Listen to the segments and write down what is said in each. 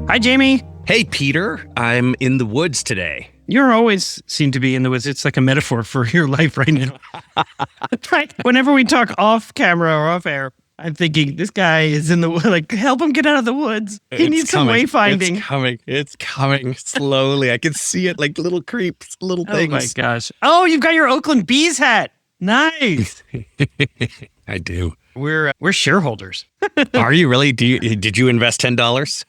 Hi, Jamie. Hey, Peter. I'm in the woods today. You always seem to be in the woods. It's like a metaphor for your life right now. Right? Whenever we talk off camera or off air, I'm thinking this guy is in the woods. Like, help him get out of the woods. He needs some wayfinding. It's coming slowly. I can see it like little creeps, little things. Oh my gosh. Oh, you've got your Oakland Bees hat. Nice. I do. We're shareholders. Are you really? Did you invest $10?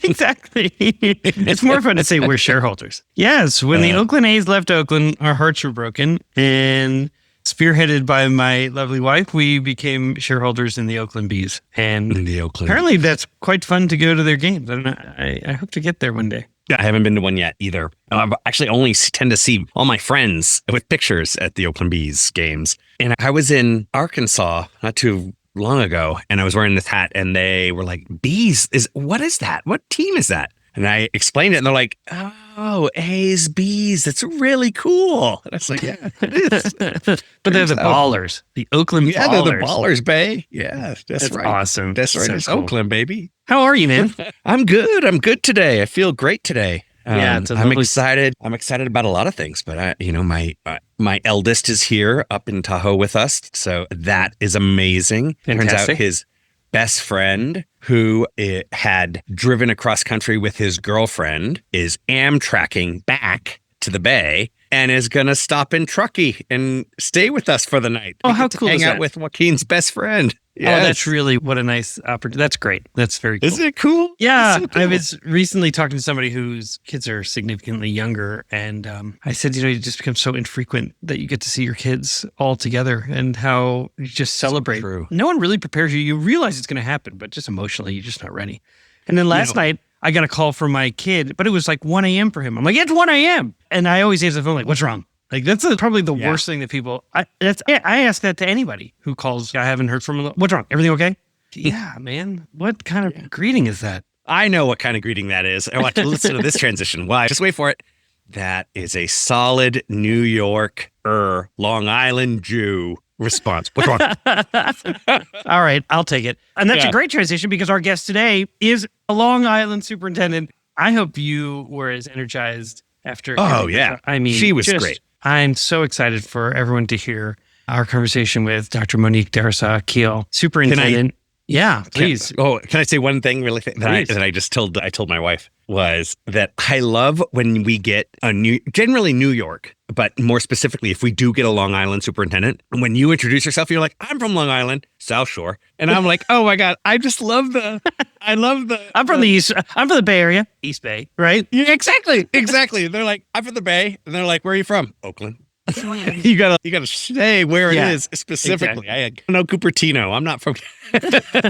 Exactly. It's more fun to say we're shareholders. Yes, when the Oakland A's left Oakland, our hearts were broken. And spearheaded by my lovely wife, we became shareholders in the Oakland Bees. And apparently that's quite fun to go to their games. I hope to get there one day. I haven't been to one yet either. I actually only tend to see all my friends with pictures at the Oakland Bees games. And I was in Arkansas not too long ago, and I was wearing this hat, and they were like, "Bees, what is that? What team is that?" And I explained it, and they're like, "Oh, A's, Bees, that's really cool." And I was like, "Yeah, it is." But they're the ballers, the Oakland Ballers. Yeah, they're the Ballers, bae. Yeah, that's right. Awesome. That's right. So It's cool. Oakland, baby. How are you, man? I'm good. I'm good today. I feel great today. Yeah, it's a I'm lovely- excited. I'm excited about a lot of things, but my eldest is here up in Tahoe with us, so that is amazing. Turns Fantastic. out his best friend, who had driven across country with his girlfriend, is Amtrakking back to the Bay and is going to stop in Truckee and stay with us for the night. Oh, We how get to cool hang is out that? with Joaquin's best friend. Oh, that's really what a nice opportunity. That's great. That's very cool. Isn't it cool? Yeah, It's so cool. I was recently talking to somebody whose kids are significantly younger, and I said, you just become so infrequent that you get to see your kids all together and how you just celebrate. true. No one really prepares you. You realize it's going to happen, but just emotionally, you're just not ready. And then last night, I got a call from my kid, but it was like 1 a.m. for him. I'm like, it's 1 a.m. And I always answer the phone like, what's wrong? Like, that's probably the worst thing that people, I ask that to anybody who calls. I haven't heard from them. What's wrong? Everything okay? Yeah, man. What kind of greeting is that? I know what kind of greeting that is. I want to listen to this transition. Why? Just wait for it. That is a solid New York Long Island Jew response. What's wrong? All right, I'll take it. And that's a great transition because our guest today is a Long Island superintendent. I hope you were as energized after. Oh, yeah. I mean, She was great. I'm so excited for everyone to hear our conversation with Dr. Monique Darrisaw-Akil, superintendent. Yeah, please. Can I say one thing really that I told my wife was that I love when we get generally New York, but more specifically, if we do get a Long Island superintendent, when you introduce yourself, you're like, I'm from Long Island, South Shore. And I'm like, oh my God, I just love I'm from the East. I'm from the Bay Area, East Bay, right? Yeah, exactly. They're like, I'm from the Bay. And they're like, where are you from? Oakland. You gotta say where it is specifically. Exactly. I don't know Cupertino. I'm not from.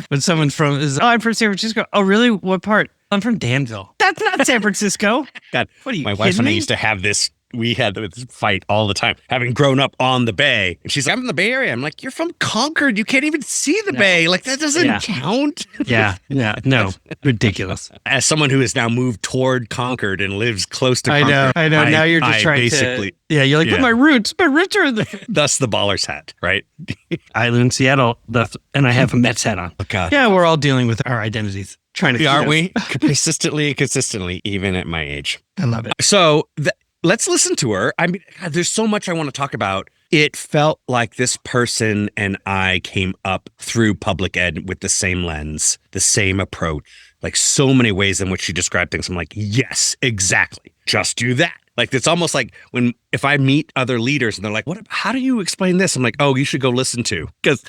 When someone's I'm from San Francisco. Oh, really? What part? I'm from Danville. That's not San Francisco. God, What are you my wife kidding and I me? used to have this. We had this fight all the time, having grown up on the Bay. And she's like, I'm from the Bay Area. I'm like, you're from Concord. You can't even see the Bay. Like, that doesn't count. Yeah. No, ridiculous. As someone who has now moved toward Concord and lives close to I Concord. know. Now you're just trying basically, to. Yeah, you're like, but my roots are in there. Thus the baller's hat, right? I live in Seattle, and I have a Mets hat on. Oh, God. Yeah, we're all dealing with our identities. Trying to. Aren't we? Consistently, even at my age. I love it. So let's listen to her. I mean, God, there's so much I want to talk about. It felt like this person and I came up through public ed with the same lens, the same approach, like so many ways in which she described things. I'm like, yes, exactly. Just do that. Like, it's almost like if I meet other leaders and they're like, how do you explain this? I'm like, oh, you should go listen to, because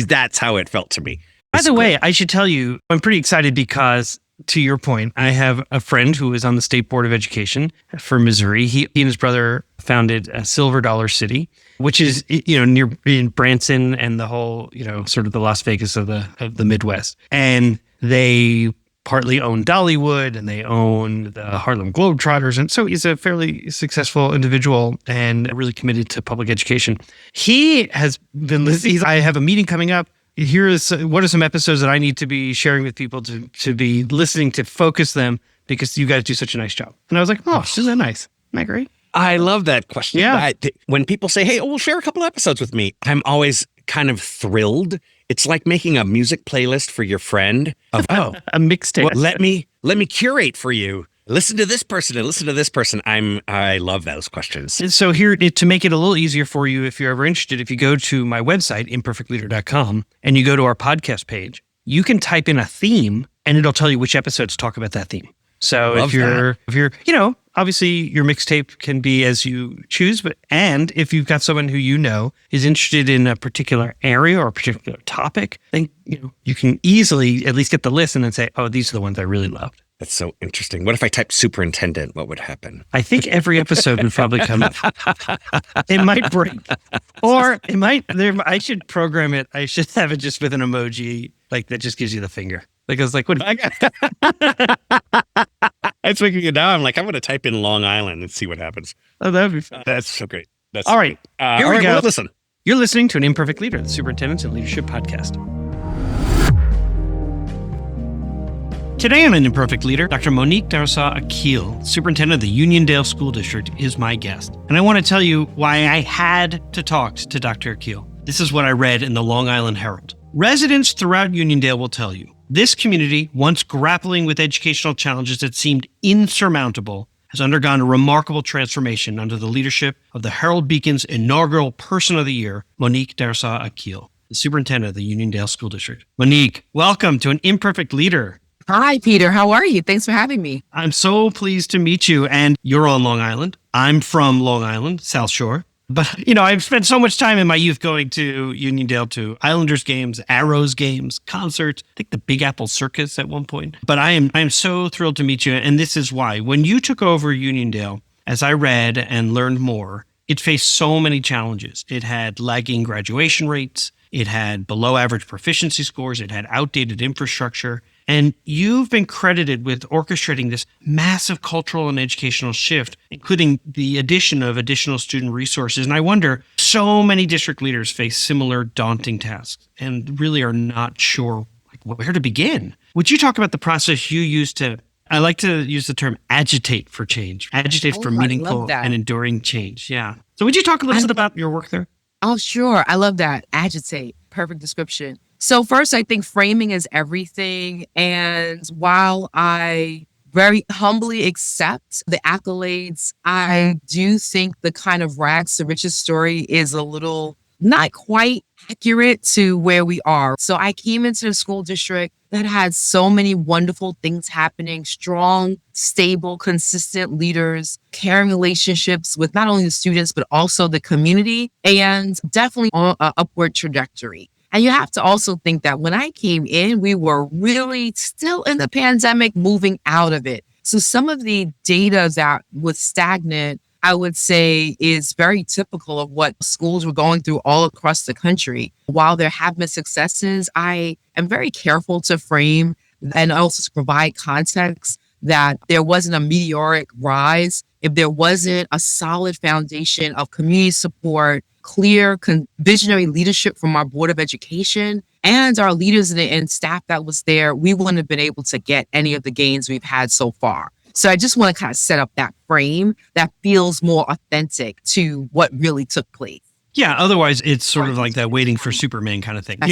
that's how it felt to me. By the way, I should tell you, I'm pretty excited because, to your point, I have a friend who is on the State Board of Education for Missouri. He and his brother founded Silver Dollar City, which is, near in Branson and the whole, sort of the Las Vegas of the Midwest. And they partly own Dollywood and they own the Harlem Globetrotters. And so he's a fairly successful individual and really committed to public education. He has been listening. I have a meeting coming up. What are some episodes that I need to be sharing with people to be listening to, focus them, because you guys do such a nice job. And I was like, oh, isn't that nice? Isn't that great? I love that question. Yeah. When people say, hey, share a couple episodes with me, I'm always kind of thrilled It's like making a music playlist for your friend of, oh, A mixtape. well, let me curate for you. Listen to this person and listen to this person. I love those questions. And so here, to make it a little easier for you, if you're ever interested, if you go to my website, imperfectleader.com, and you go to our podcast page, you can type in a theme and it'll tell you which episodes talk about that theme. So if you're, obviously your mixtape can be as you choose, and if you've got someone who is interested in a particular area or a particular topic, then you can easily at least get the list and then say, oh, these are the ones I really loved. That's so interesting. What if I type superintendent? What would happen? I think every episode would probably come up. It might break. Or it might, I should program it. I should have it just with an emoji like that just gives you the finger. Like I was like, what? It's making it now. I'm like, I'm going to type in Long Island and see what happens. Oh, that would be fun. That's so great. That's all right. Here we go. Well, listen. You're listening to an Imperfect Leader, the Superintendents and Leadership Podcast. Today on An Imperfect Leader, Dr. Monique Darrisaw-Akil, Superintendent of the Uniondale School District, is my guest. And I want to tell you why I had to talk to Dr. Akil. This is what I read in the Long Island Herald. Residents throughout Uniondale will tell you, this community, once grappling with educational challenges that seemed insurmountable, has undergone a remarkable transformation under the leadership of the Herald Beacon's inaugural Person of the Year, Monique Darrisaw-Akil, the Superintendent of the Uniondale School District. Monique, welcome to An Imperfect Leader. Hi, Peter. How are you? Thanks for having me. I'm so pleased to meet you. And you're on Long Island. I'm from Long Island, South Shore. But, I've spent so much time in my youth going to Uniondale to Islanders games, Arrows games, concerts, I think the Big Apple Circus at one point. But I am so thrilled to meet you. And this is why. When you took over Uniondale, as I read and learned more, it faced so many challenges. It had lagging graduation rates. It had below average proficiency scores. It had outdated infrastructure. And you've been credited with orchestrating this massive cultural and educational shift, including the addition of additional student resources. And I wonder, so many district leaders face similar daunting tasks and really are not sure where to begin. Would you talk about the process you used to, I like to use the term agitate for change, for meaningful and enduring change. Yeah. So would you talk a little bit about your work there? Oh, sure. I love that. Agitate. Perfect description. So first, I think framing is everything. And while I very humbly accept the accolades, I do think the kind of rags to riches story is a little not quite accurate to where we are. So I came into the school district that had so many wonderful things happening, strong, stable, consistent leaders, caring relationships with not only the students, but also the community, and definitely on an upward trajectory. And you have to also think that when I came in, we were really still in the pandemic, moving out of it. So some of the data that was stagnant, I would say, is very typical of what schools were going through all across the country. While there have been successes, I am very careful to frame and also to provide context that there wasn't a meteoric rise if there wasn't a solid foundation of community support, clear visionary leadership from our Board of Education and our leaders and staff that was there. We wouldn't have been able to get any of the gains we've had so far. So I just want to kind of set up that frame that feels more authentic to what really took place. Yeah, otherwise it's sort of like that waiting for Superman kind of thing. I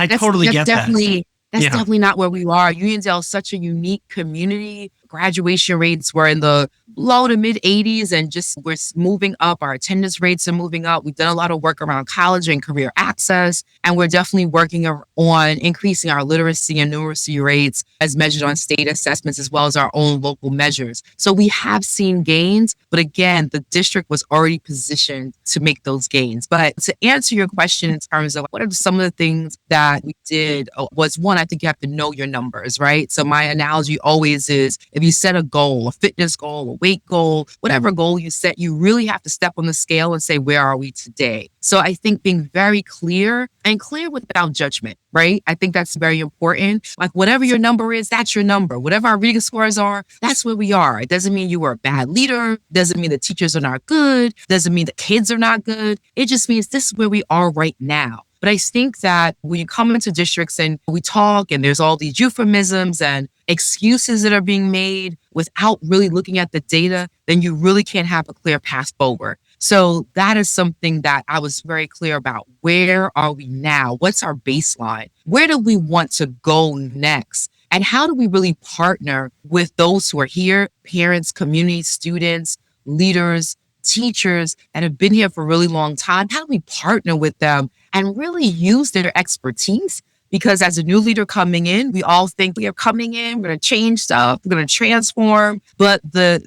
totally get that. That's definitely not where we are. Uniondale is such a unique community. Graduation rates were in the low to mid 80s and just we're moving up. Our attendance rates are moving up. We've done a lot of work around college and career access, and we're definitely working on increasing our literacy and numeracy rates as measured on state assessments as well as our own local measures. So we have seen gains, but again, the district was already positioned to make those gains. But to answer your question in terms of what are some of the things that we did was one, I think you have to know your numbers, right? So my analogy always is if you set a goal, a fitness goal, a weight goal, whatever goal you set, you really have to step on the scale and say, where are we today? So I think being very clear and clear without judgment, right? I think that's very important. Like whatever your number is, that's your number. Whatever our reading scores are, that's where we are. It doesn't mean you were a bad leader. Doesn't mean the teachers are not good. Doesn't mean the kids are not good. It just means this is where we are right now. But I think that when you come into districts and we talk and there's all these euphemisms and excuses that are being made without really looking at the data, then you really can't have a clear path forward. So that is something that I was very clear about. Where are we now? What's our baseline? Where do we want to go next? And how do we really partner with those who are here, parents, community, students, leaders, teachers that have been here for a really long time? How do we partner with them and really use their expertise? Because as a new leader coming in, we all think we are coming in, we're going to change stuff, we're going to transform. But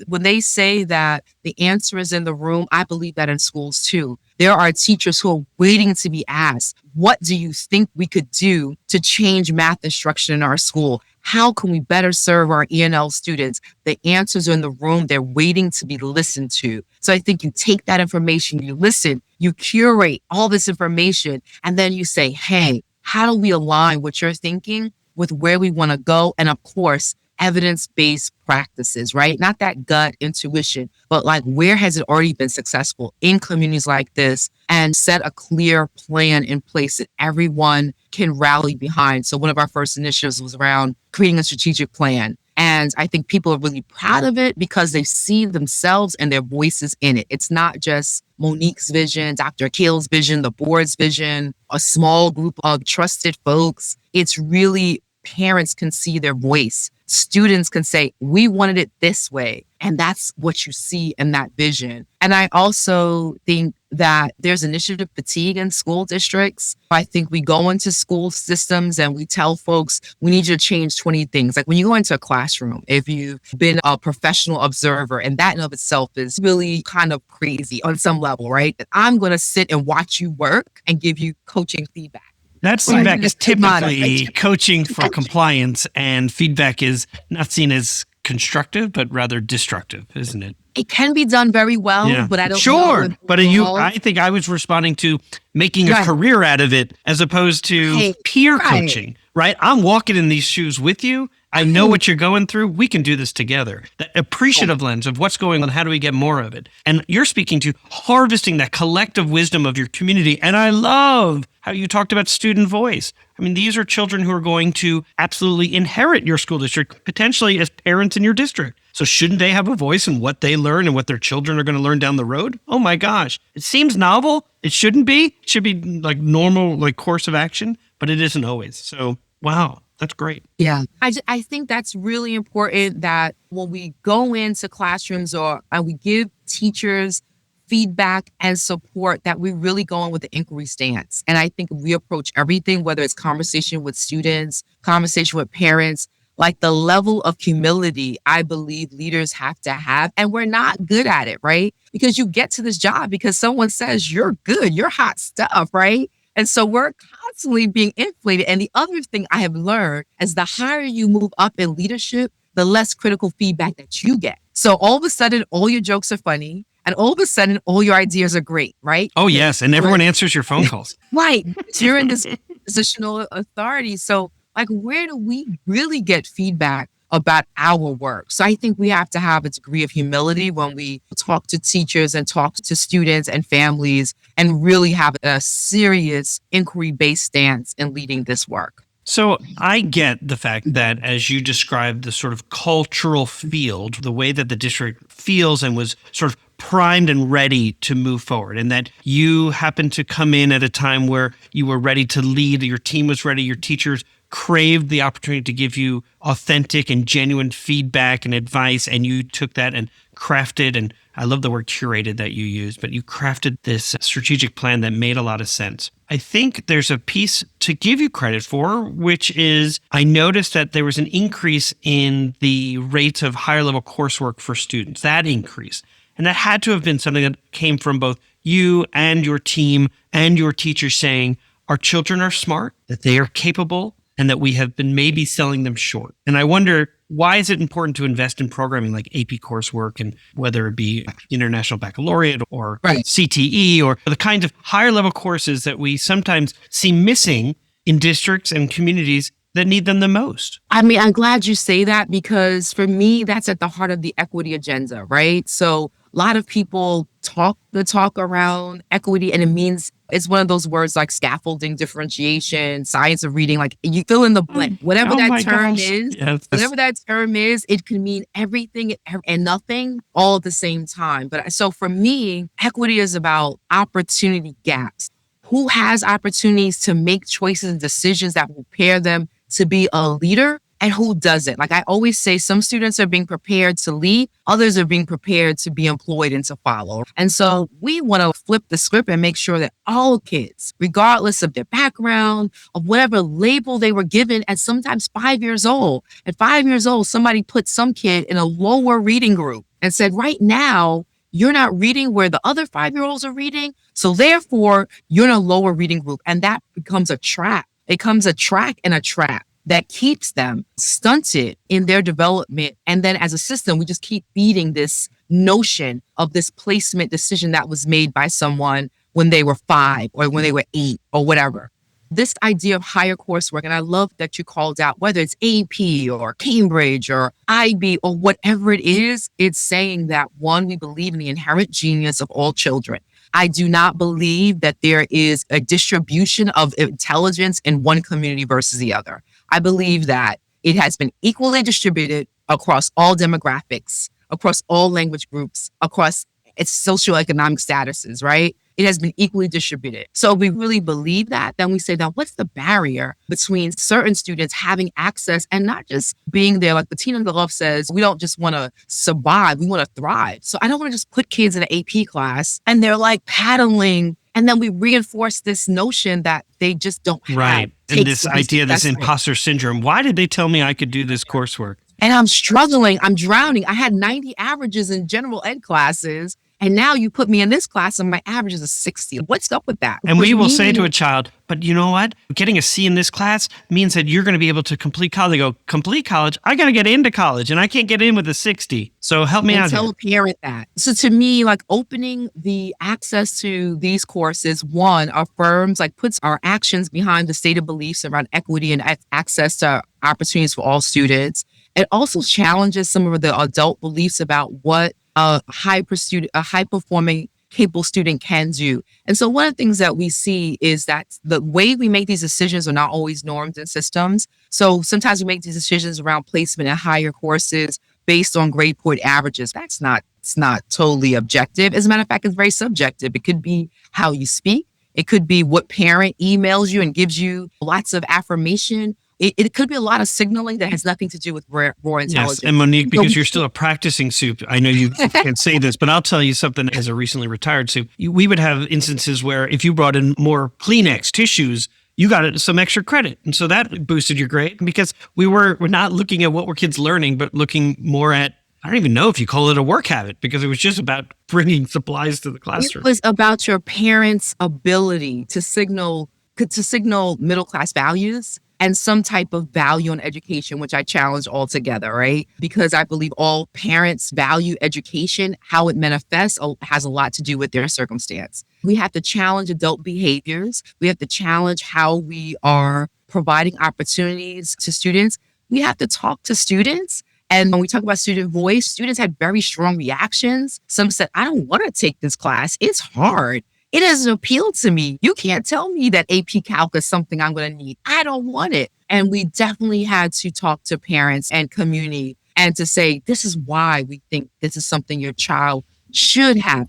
when they say that the answer is in the room, I believe that in schools too. There are teachers who are waiting to be asked, what do you think we could do to change math instruction in our school? How can we better serve our E&L students? The answers are in the room. They're waiting to be listened to. So I think you take that information, you listen, you curate all this information, and then you say, hey, how do we align what you're thinking with where we want to go? And of course, evidence-based practices, right? Not that gut intuition, but like where has it already been successful in communities like this, and set a clear plan in place that everyone can rally behind. So one of our first initiatives was around creating a strategic plan. And I think people are really proud of it because they see themselves and their voices in it. It's not just Monique's vision, Dr. Akil's vision, the board's vision, a small group of trusted folks. It's really parents can see their voice. Students can say, we wanted it this way. And that's what you see in that vision. And I also think that there's initiative fatigue in school districts. I think we go into school systems and we tell folks, we need you to change 20 things. Like when you go into a classroom, if you've been a professional observer, and that in of itself is really kind of crazy on some level, right? That I'm going to sit and watch you work and give you coaching feedback. That feedback is typically coaching for compliance, and feedback is not seen as constructive, but rather destructive, isn't it? It can be done very well, but I don't know. But I think I was responding to making a career out of it as opposed to peer coaching, right? I'm walking in these shoes with you. I know what you're going through. We can do this together. That appreciative lens of what's going on. How do we get more of it? And you're speaking to harvesting that collective wisdom of your community. And I love how you talked about student voice. I mean, these are children who are going to absolutely inherit your school district, potentially as parents in your district. So shouldn't they have a voice in what they learn and what their children are going to learn down the road? Oh my gosh. It seems novel. It shouldn't be. It should be like normal, like course of action, but it isn't always. So, wow. That's great. Yeah. I think that's really important that when we go into classrooms and we give teachers feedback and support, that we really go in with the inquiry stance. And I think we approach everything, whether it's conversation with students, conversation with parents, like the level of humility I believe leaders have to have. And we're not good at it, right? Because you get to this job because someone says you're good, you're hot stuff, right? And so we're constantly being inflated. And the other thing I have learned is the higher you move up in leadership, the less critical feedback that you get. So all of a sudden, all your jokes are funny. And all of a sudden, all your ideas are great, right? Oh, yes. And everyone answers your phone calls. Right. You're in this positional authority. So like, where do we really get feedback about our work? So I think we have to have a degree of humility when we talk to teachers and talk to students and families and really have a serious inquiry-based stance in leading this work. So I get the fact that as you described the sort of cultural field, the way that the district feels and was sort of primed and ready to move forward, and that you happened to come in at a time where you were ready to lead, your team was ready, your teachers craved the opportunity to give you authentic and genuine feedback and advice, and you took that and crafted, and I love the word curated that you used, but you crafted this strategic plan that made a lot of sense. I think there's a piece to give you credit for, which is I noticed that there was an increase in the rates of higher level coursework for students, that increase. And that had to have been something that came from both you and your team and your teachers saying, our children are smart, that they are capable, and that we have been maybe selling them short. And I wonder, why is it important to invest in programming like AP coursework, and whether it be International Baccalaureate or CTE or the kinds of higher level courses that we sometimes see missing in districts and communities that need them the most? I mean, I'm glad you say that because for me, that's at the heart of the equity agenda, right? So a lot of people talk the talk around equity and it means It's one of those words like scaffolding, differentiation, science of reading, like you fill in the blank. Whatever Oh that my term gosh. is, Yes. whatever that term is, it can mean everything and nothing all at the same time. But so for me, equity is about opportunity gaps. Who has opportunities to make choices and decisions that prepare them to be a leader, and who doesn't? Like I always say, some students are being prepared to lead, others are being prepared to be employed and to follow. And so we want to flip the script and make sure that all kids, regardless of their background, of whatever label they were given at sometimes 5 years old, at 5 years old, somebody put some kid in a lower reading group and said, right now, you're not reading where the other 5-year-olds are reading. So therefore, you're in a lower reading group. And that becomes a trap. It becomes a track and a trap that keeps them stunted in their development. And then as a system, we just keep feeding this notion of this placement decision that was made by someone when they were 5 or when they were 8 or whatever. This idea of higher coursework, and I love that you called out, whether it's AP or Cambridge or IB or whatever it is, it's saying that, one, we believe in the inherent genius of all children. I do not believe that there is a distribution of intelligence in one community versus the other. I believe that it has been equally distributed across all demographics, across all language groups, across its socioeconomic statuses, right? It has been equally distributed. So if we really believe that, then we say, now what's the barrier between certain students having access and not just being there? Like Bettina Love says, we don't just want to survive, we want to thrive. So I don't want to just put kids in an AP class and they're like paddling. And then we reinforce this notion that they just don't have. Right. And this idea, this imposter syndrome. Why did they tell me I could do this coursework? And I'm struggling. I'm drowning. I had 90 averages in general ed classes. And now you put me in this class and my average is a 60. What's up with that? And we will say to a child, but you know what? Getting a C in this class means that you're going to be able to complete college. They go, complete college? I got to get into college and I can't get in with a 60. So help me out here. Tell a parent that. So to me, like opening the access to these courses, one, affirms, like puts our actions behind the stated beliefs around equity and access to opportunities for all students. It also challenges some of the adult beliefs about what a high-performing, capable student can do. And so one of the things that we see is that the way we make these decisions are not always norms and systems. So sometimes we make these decisions around placement in higher courses based on grade point averages. It's not totally objective. As a matter of fact, it's very subjective. It could be how you speak. It could be what parent emails you and gives you lots of affirmation. It could be a lot of signaling that has nothing to do with raw intelligence. Yes, and Monique, because you're still a practicing soup, I know you can't say this, but I'll tell you something as a recently retired soup. We would have instances where if you brought in more Kleenex tissues, you got some extra credit. And so that boosted your grade because we're not looking at what were kids learning, but looking more at, I don't even know if you call it a work habit because it was just about bringing supplies to the classroom. It was about your parents' ability to signal middle-class values and some type of value in education, which I challenge altogether, right? Because I believe all parents value education. How it manifests has a lot to do with their circumstance. We have to challenge adult behaviors. We have to challenge how we are providing opportunities to students. We have to talk to students. And when we talk about student voice, students had very strong reactions. Some said, I don't want to take this class. It's hard. It doesn't appeal to me. You can't tell me that AP Calc is something I'm going to need. I don't want it. And we definitely had to talk to parents and community and to say, this is why we think this is something your child should have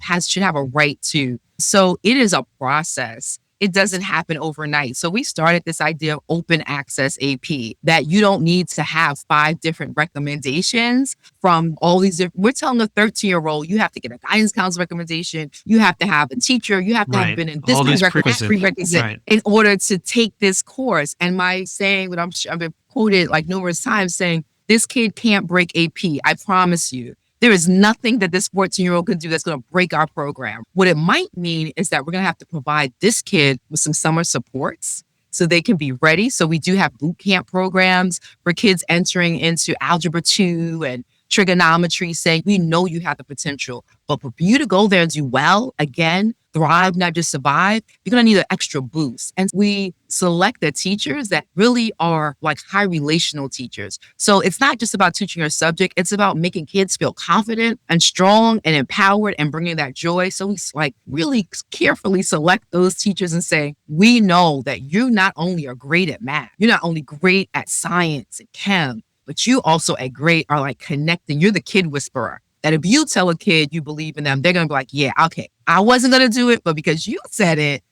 a right to. So it is a process. It doesn't happen overnight. So we started this idea of open access AP, that you don't need to have 5 different recommendations from all these different. We're telling a 13-year-old, you have to get a guidance counselor recommendation. You have to have a teacher. You have to have been in this prerequisite in order to take this course. And my saying, what I've been quoted like numerous times saying, this kid can't break AP. I promise you. There is nothing that this 14-year-old can do that's going to break our program. What it might mean is that we're going to have to provide this kid with some summer supports so they can be ready. So we do have boot camp programs for kids entering into Algebra 2 and trigonometry, saying, we know you have the potential, but for you to go there and do well, again, thrive, not just survive, you're going to need an extra boost. And we select the teachers that really are like high relational teachers. So it's not just about teaching your subject. It's about making kids feel confident and strong and empowered and bringing that joy. So we like really carefully select those teachers and say, we know that you not only are great at math, you're not only great at science and chem, but you also are like connecting. You're the kid whisperer. That if you tell a kid you believe in them, they're going to be like, yeah, okay, I wasn't going to do it, but because you said it,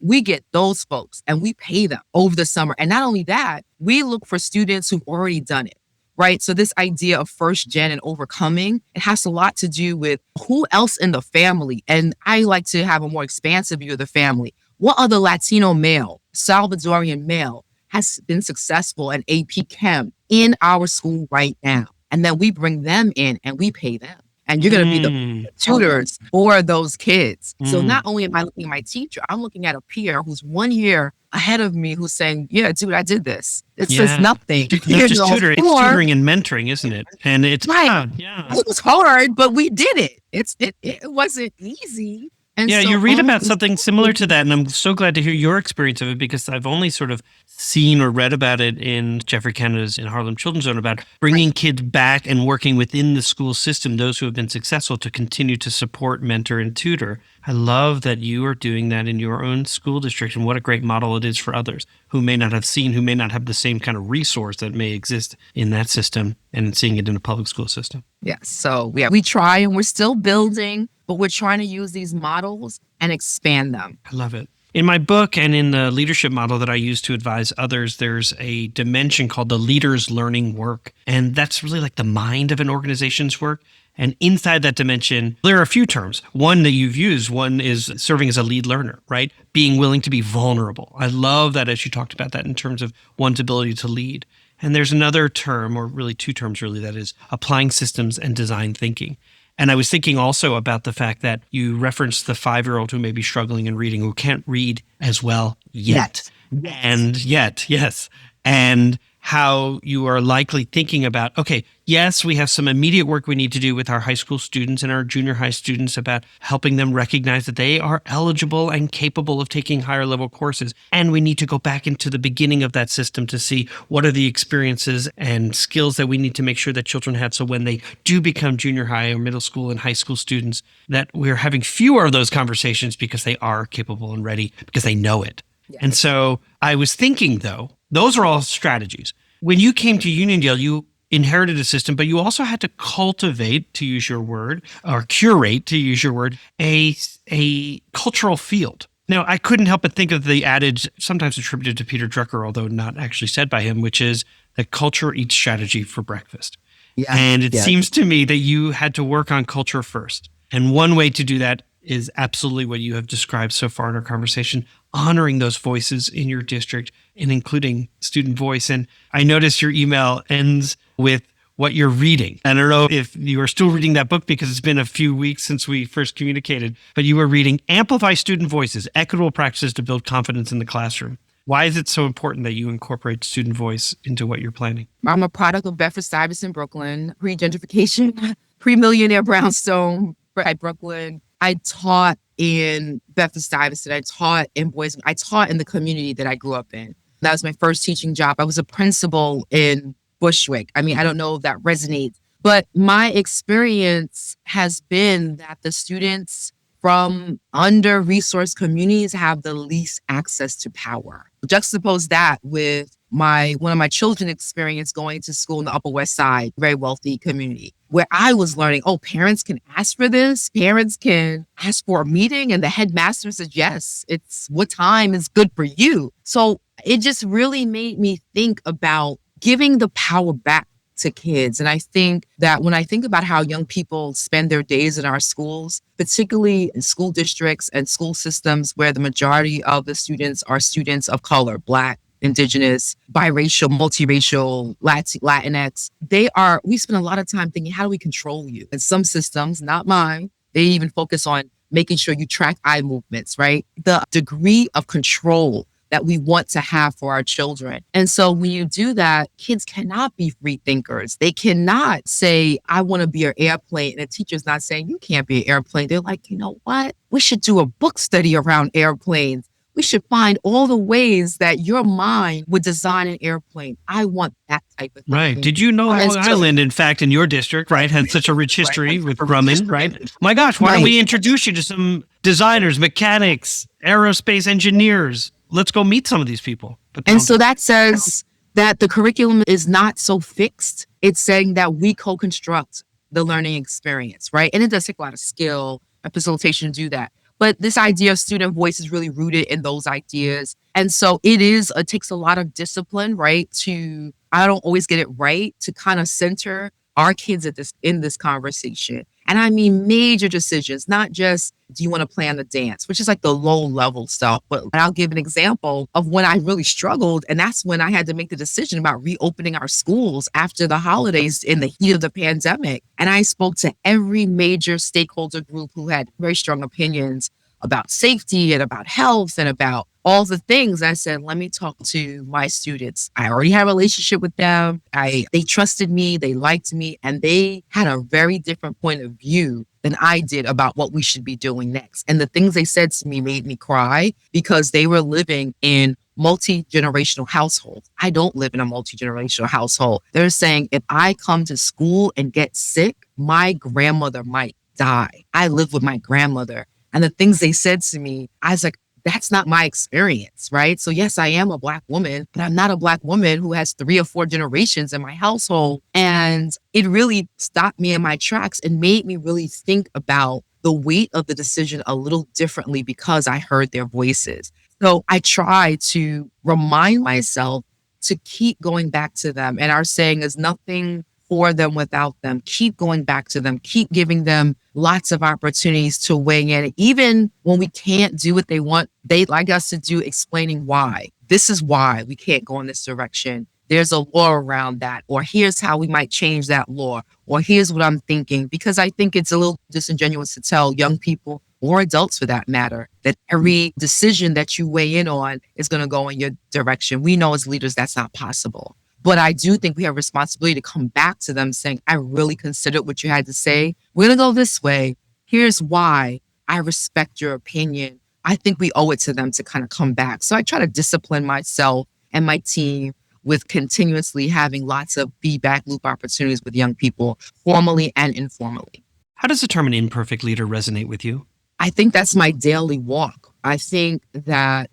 we get those folks and we pay them over the summer. And not only that, we look for students who've already done it, right? So this idea of first gen and overcoming, it has a lot to do with who else in the family. And I like to have a more expansive view of the family. What other Latino male, Salvadorian male has been successful in AP Chem in our school right now? And then we bring them in and we pay them. And you're going to be the tutors for those kids. So not only am I looking at my teacher, I'm looking at a peer who's 1 year ahead of me who's saying, yeah, dude, I did this. It's just nothing. It's just tutoring. It's tutoring and mentoring, isn't it? And it's right. It was hard, but we did it. It wasn't easy. And yeah, you read about something similar to that, and I'm so glad to hear your experience of it because I've only sort of seen or read about it in Jeffrey Canada's in Harlem Children's Zone about bringing kids back and working within the school system, those who have been successful, to continue to support, mentor, and tutor. I love that you are doing that in your own school district, and what a great model it is for others who may not have seen, who may not have the same kind of resource that may exist in that system and seeing it in a public school system. Yes. So we try and we're still building, but we're trying to use these models and expand them. I love it. In my book and in the leadership model that I use to advise others, there's a dimension called the leader's learning work. And that's really like the mind of an organization's work. And inside that dimension, there are a few terms. One that you've used, one is serving as a lead learner, right? Being willing to be vulnerable. I love that as you talked about that in terms of one's ability to lead. And there's another term, or really two terms really, that is applying systems and design thinking. And I was thinking also about the fact that you referenced the 5-year-old who may be struggling in reading, who can't read as well yet. Yes. And how you are likely thinking about, okay, yes, we have some immediate work we need to do with our high school students and our junior high students about helping them recognize that they are eligible and capable of taking higher level courses. And we need to go back into the beginning of that system to see what are the experiences and skills that we need to make sure that children have. So when they do become junior high or middle school and high school students, that we're having fewer of those conversations because they are capable and ready, because they know it. Yeah. And so I was thinking, though, those are all strategies. When you came to Uniondale, you inherited a system, but you also had to cultivate, to use your word, or curate, to use your word, a cultural field. Now, I couldn't help but think of the adage, sometimes attributed to Peter Drucker, although not actually said by him, which is that culture eats strategy for breakfast. Yeah. And it seems to me that you had to work on culture first. And one way to do that is absolutely what you have described so far in our conversation, honoring those voices in your district and including student voice. And I noticed your email ends with what you're reading. I don't know if you are still reading that book because it's been a few weeks since we first communicated, but you were reading Amplify Student Voices, Equitable Practices to Build Confidence in the Classroom. Why is it so important that you incorporate student voice into what you're planning? I'm a product of Bedford-Stuyvesant, Brooklyn, pre-gentrification, pre-millionaire brownstone at Brooklyn. I taught in Bedford-Stuyvesant. I taught in Boise. I taught in the community that I grew up in. That was my first teaching job. I was a principal in Bushwick. I mean, I don't know if that resonates, but my experience has been that the students from under-resourced communities have the least access to power. Juxtapose that with one of my children's experience going to school in the Upper West Side, very wealthy community, where I was learning, parents can ask for this. Parents can ask for a meeting and the headmaster says, yes, it's what time is good for you. So it just really made me think about giving the power back to kids. And I think that when I think about how young people spend their days in our schools, particularly in school districts and school systems where the majority of the students are students of color, Black, Indigenous, biracial, multiracial, Latinx, we spend a lot of time thinking, how do we control you? And some systems, not mine, they even focus on making sure you track eye movements, right? The degree of control that we want to have for our children. And so when you do that, kids cannot be free thinkers. They cannot say, I want to be an airplane. And the teacher's not saying, you can't be an airplane. They're like, you know what? We should do a book study around airplanes. We should find all the ways that your mind would design an airplane. I want that type of thing. Right. Did you know Long Island, in fact, in your district, right, had such a rich history with Grumman, right? My gosh, why don't we introduce you to some designers, mechanics, aerospace engineers? Let's go meet some of these people. And so that says that the curriculum is not so fixed. It's saying that we co-construct the learning experience, right? And it does take a lot of skill and facilitation to do that. But this idea of student voice is really rooted in those ideas. And so it takes a lot of discipline, right? I don't always get it right, to kind of center our kids in this conversation. And I mean major decisions, not just, do you want to plan the dance, which is like the low level stuff. But I'll give an example of when I really struggled. And that's when I had to make the decision about reopening our schools after the holidays in the heat of the pandemic. And I spoke to every major stakeholder group who had very strong opinions about safety and about health and about all the things. I said, let me talk to my students. I already had a relationship with them. They trusted me, they liked me, and they had a very different point of view than I did about what we should be doing next. And the things they said to me made me cry, because they were living in multi-generational households. I don't live in a multi-generational household. They're saying, if I come to school and get sick, my grandmother might die. I live with my grandmother. And the things they said to me, I was like, that's not my experience, right? So yes, I am a Black woman, but I'm not a Black woman who has 3 or 4 generations in my household. And it really stopped me in my tracks and made me really think about the weight of the decision a little differently, because I heard their voices. So I try to remind myself to keep going back to them. And our saying is, nothing for them without them. Keep going back to them. Keep giving them lots of opportunities to weigh in. Even when we can't do what they want, they'd like us to do, explaining why. This is why we can't go in this direction. There's a law around that. Or here's how we might change that law. Or here's what I'm thinking. Because I think it's a little disingenuous to tell young people, or adults for that matter, that every decision that you weigh in on is going to go in your direction. We know as leaders that's not possible. But I do think we have a responsibility to come back to them saying, I really considered what you had to say. We're going to go this way. Here's why. I respect your opinion. I think we owe it to them to kind of come back. So I try to discipline myself and my team with continuously having lots of feedback loop opportunities with young people, formally and informally. How does the term an imperfect leader resonate with you? I think that's my daily walk. I think that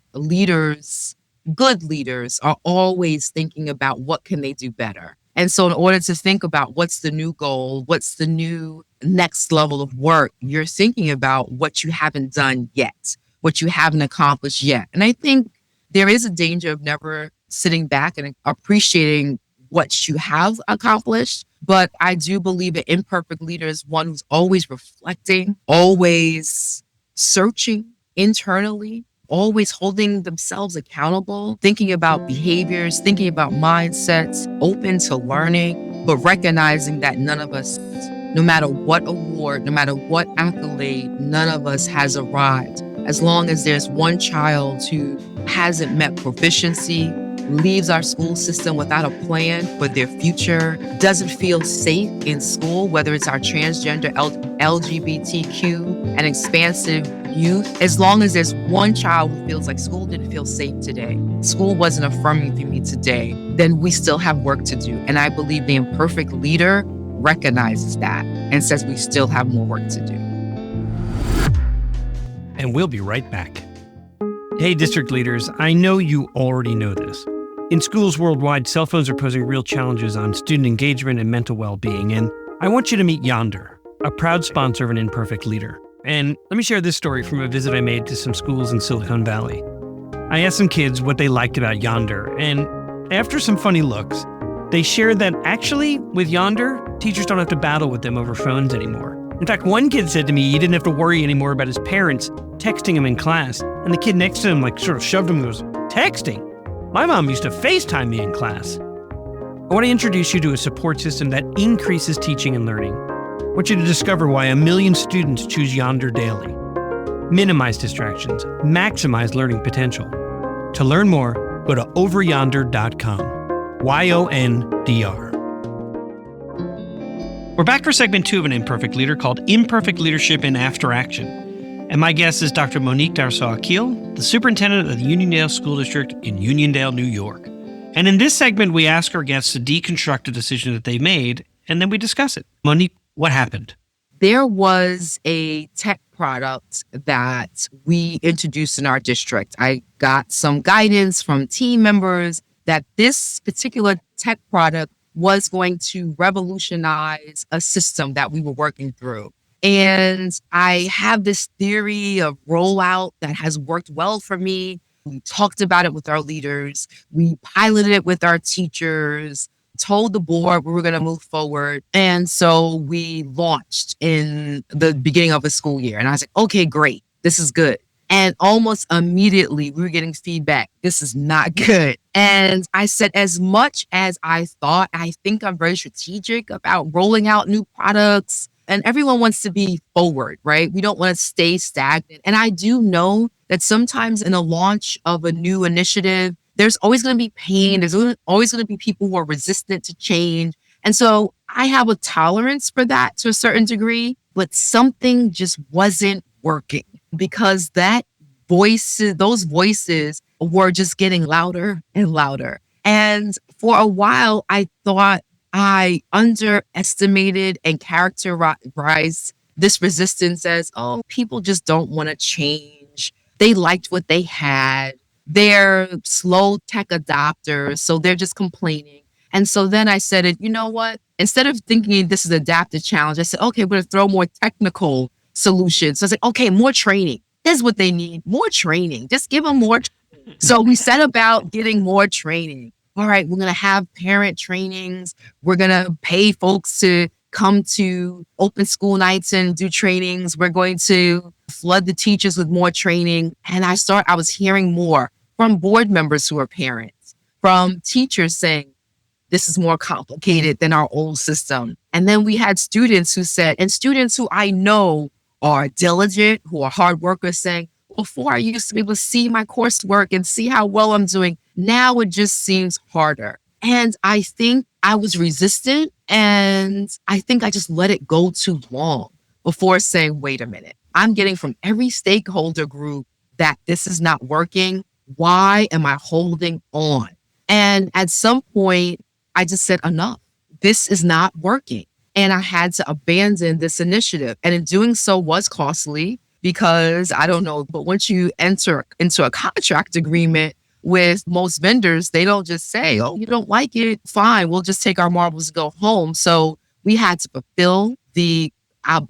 good leaders are always thinking about what can they do better. And so in order to think about what's the new goal, what's the new next level of work, you're thinking about what you haven't done yet, what you haven't accomplished yet. And I think there is a danger of never sitting back and appreciating what you have accomplished. But I do believe an imperfect leader is one who's always reflecting, always searching internally, always holding themselves accountable, thinking about behaviors, thinking about mindsets, open to learning, but recognizing that none of us, no matter what award, no matter what accolade, none of us has arrived. As long as there's one child who hasn't met proficiency, leaves our school system without a plan for their future, doesn't feel safe in school, whether it's our transgender, LGBTQ, and expansive youth, as long as there's one child who feels like school didn't feel safe today, school wasn't affirming for me today, then we still have work to do. And I believe the imperfect leader recognizes that and says we still have more work to do. And we'll be right back. Hey, district leaders, I know you already know this. In schools worldwide, cell phones are posing real challenges on student engagement and mental well-being, and I want you to meet Yonder, a proud sponsor of an imperfect leader. And let me share this story from a visit I made to some schools in Silicon Valley. I asked some kids what they liked about Yonder, and after some funny looks, they shared that actually, with Yonder, teachers don't have to battle with them over phones anymore. In fact, one kid said to me he didn't have to worry anymore about his parents texting him in class, and the kid next to him sort of shoved him and goes, "Texting? My mom used to FaceTime me in class." I want to introduce you to a support system that increases teaching and learning. I want you to discover why 1 million students choose Yonder daily. Minimize distractions, maximize learning potential. To learn more, go to overyonder.com. YONDR. We're back for segment 2 of An Imperfect Leader called Imperfect Leadership in After Action. And my guest is Dr. Monique Darrisaw-Akil, the superintendent of the Uniondale School District in Uniondale, New York. And in this segment, we ask our guests to deconstruct a decision that they made, and then we discuss it. Monique, what happened? There was a tech product that we introduced in our district. I got some guidance from team members that this particular tech product was going to revolutionize a system that we were working through. And I have this theory of rollout that has worked well for me. We talked about it with our leaders. We piloted it with our teachers, told the board we were going to move forward. And so we launched in the beginning of the school year. And I was like, okay, great. This is good. And almost immediately we were getting feedback. This is not good. And I said, as much as I thought, I think I'm very strategic about rolling out new products. And everyone wants to be forward, right? We don't want to stay stagnant. And I do know that sometimes in a launch of a new initiative, there's always going to be pain. There's always going to be people who are resistant to change. And so I have a tolerance for that to a certain degree, but something just wasn't working because those voices were just getting louder and louder. And for a while, I thought I underestimated and characterized this resistance as, oh, people just don't want to change. They liked what they had. They're slow tech adopters, so they're just complaining. And so then I said, you know what? Instead of thinking this is an adaptive challenge, I said, okay, we're going to throw more technical solutions. So I said, okay, more training. Here's what they need, more training. Just give them more. So we set about getting more training. All right, we're going to have parent trainings. We're going to pay folks to come to open school nights and do trainings. We're going to flood the teachers with more training. And I was hearing more from board members who are parents, from teachers saying, this is more complicated than our old system. And then we had students who said, and students who I know are diligent, who are hard workers saying, before I used to be able to see my coursework and see how well I'm doing. Now it just seems harder. And I think I was resistant, and I think I just let it go too long before saying, wait a minute, I'm getting from every stakeholder group that this is not working. Why am I holding on? And at some point, I just said, enough. This is not working. And I had to abandon this initiative. And in doing so was costly because I don't know, but once you enter into a contract agreement with most vendors, they don't just say, oh, you don't like it? Fine, we'll just take our marbles and go home. So we had to fulfill the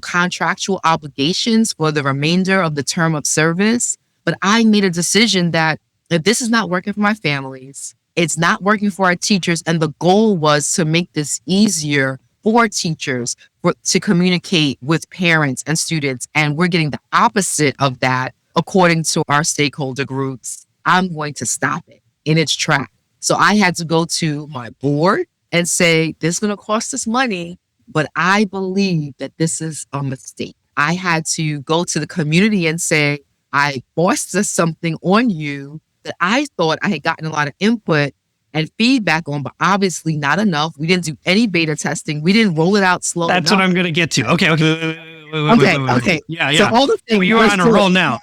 contractual obligations for the remainder of the term of service. But I made a decision that if this is not working for my families, it's not working for our teachers. And the goal was to make this easier for teachers to communicate with parents and students. And we're getting the opposite of that according to our stakeholder groups. I'm going to stop it in its track. So I had to go to my board and say, this is going to cost us money, but I believe that this is a mistake. I had to go to the community and say, I forced something on you that I thought I had gotten a lot of input and feedback on, but obviously not enough. We didn't do any beta testing. We didn't roll it out slow That's enough. what I'm going to get to. Okay. Okay. Yeah. So all the things You're on a roll now.